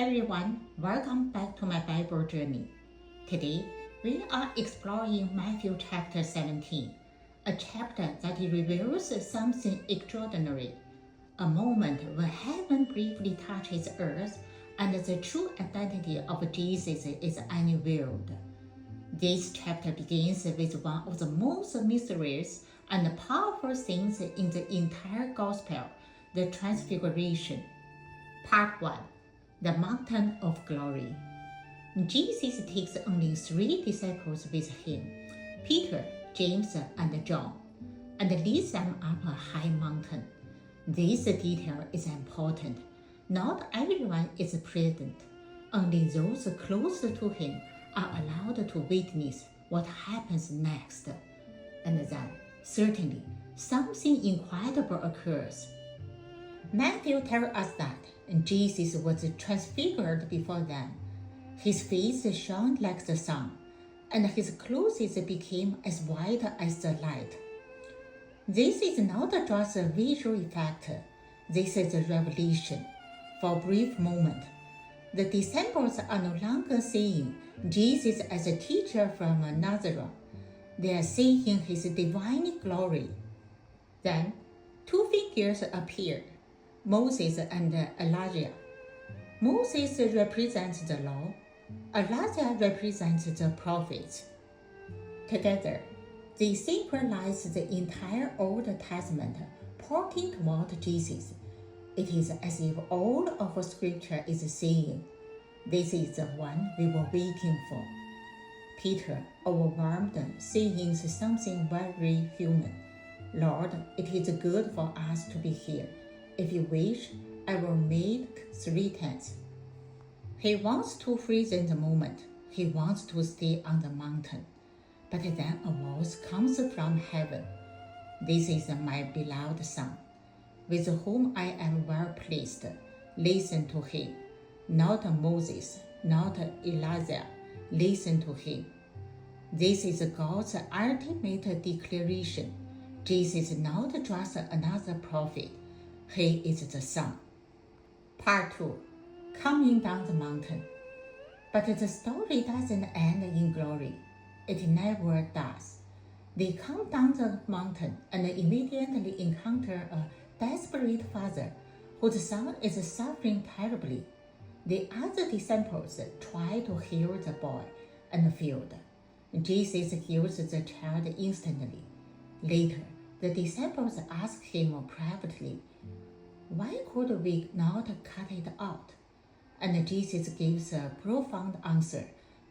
everyone, welcome back to my Bible journey. Today, we are exploring Matthew chapter 17, a chapter that reveals something extraordinary, a moment when heaven briefly touches earth and the true identity of Jesus is unveiled. This chapter begins with one of the most mysterious and powerful things in the entire Gospel, the Transfiguration. Part 1. The Mountain of Glory. Jesus takes only 3 disciples with him, Peter, James, and John, and leads them up a high mountain. This detail is important. Not everyone is present. Only those close to him are allowed to witness what happens next. And then, certainly, something incredible occurs. Matthew tells us that Jesus was transfigured before them. His face shone like the sun, and his clothes became as white as the light. This is not just a visual effect, this is a revelation. For a brief moment, the disciples are no longer seeing Jesus as a teacher from Nazareth. They are seeing his divine glory. Then, 2 figures appeared, Moses and Elijah. Moses represents the law, Elijah represents the prophets. Together, they symbolize the entire Old Testament, pointing toward Jesus. It is as if all of Scripture is saying, "This is the one we were waiting for." Peter, overwhelmed, saying something very human. "Lord, it is good for us to be here. If you wish, I will make 3 tents." He wants to freeze in the moment. He wants to stay on the mountain. But then a voice comes from heaven. "This is my beloved Son, with whom I am well pleased. Listen to him." Not Moses, not Elijah. Listen to him. This is God's ultimate declaration. Jesus is not just another prophet. He is the Son. Part 2. Coming down the mountain. But the story doesn't end in glory. It never does. They come down the mountain and immediately encounter a desperate father whose son is suffering terribly. The other disciples try to heal the boy and failed. Jesus heals the child instantly. Later, the disciples ask him privately, "Why could we not cut it out?" And Jesus gives a profound answer,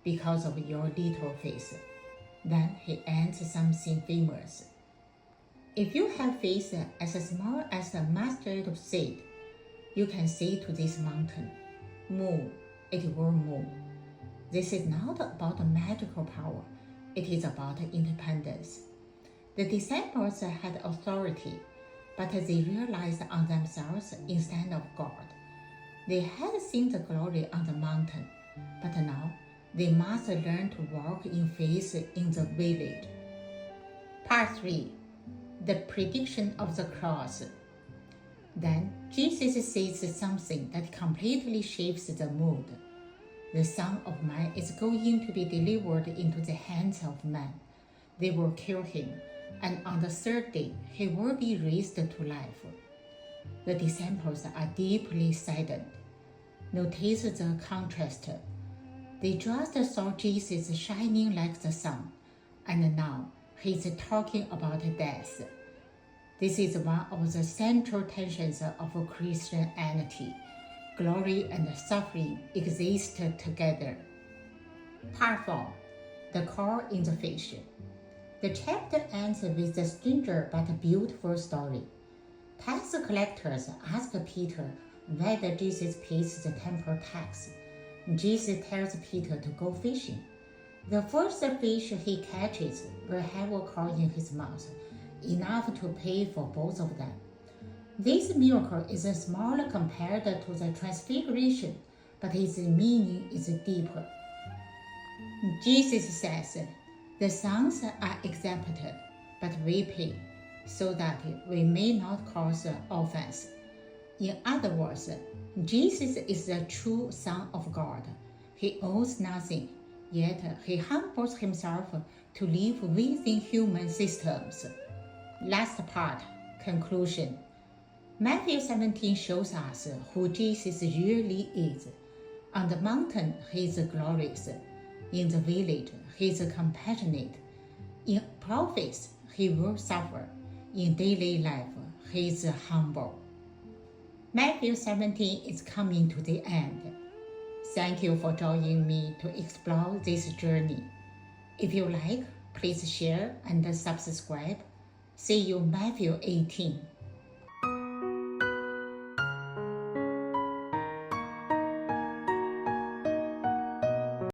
"Because of your little faith." Then he ends something famous. "If you have faith as small as a mustard seed, you can say to this mountain, 'Move,' it will move." This is not about magical power. It is about independence. The disciples had authority, but they realized on themselves instead of God. They had seen the glory on the mountain, but now they must learn to walk in faith in the village. Part 3. The prediction of the cross. Then Jesus says something that completely shifts the mood. "The Son of Man is going to be delivered into the hands of men. They will kill him, and on the 3rd day he will be raised to life." The disciples are deeply saddened. Notice the contrast. They just saw Jesus shining like the sun, and now he's talking about death. This is one of the central tensions of Christianity. Glory and suffering exist together. Part 4. The call in the fish. The chapter ends with a stranger but beautiful story. Tax collectors ask Peter whether Jesus pays the temple tax. Jesus tells Peter to go fishing. The first fish he catches will have a coin in his mouth, enough to pay for both of them. This miracle is small compared to the Transfiguration, but its meaning is deeper. Jesus says, "The sons are exempted, but we pay, so that we may not cause offense." In other words, Jesus is the true Son of God. He owes nothing, yet he humbles himself to live within human systems. Last part, conclusion. Matthew 17 shows us who Jesus really is. On the mountain, he is glorious. In the village, he is compassionate. In prophets, he will suffer. In daily life, he is humble. Matthew 17 is coming to the end. Thank you for joining me to explore this journey. If you like, please share and subscribe. See you Matthew 18.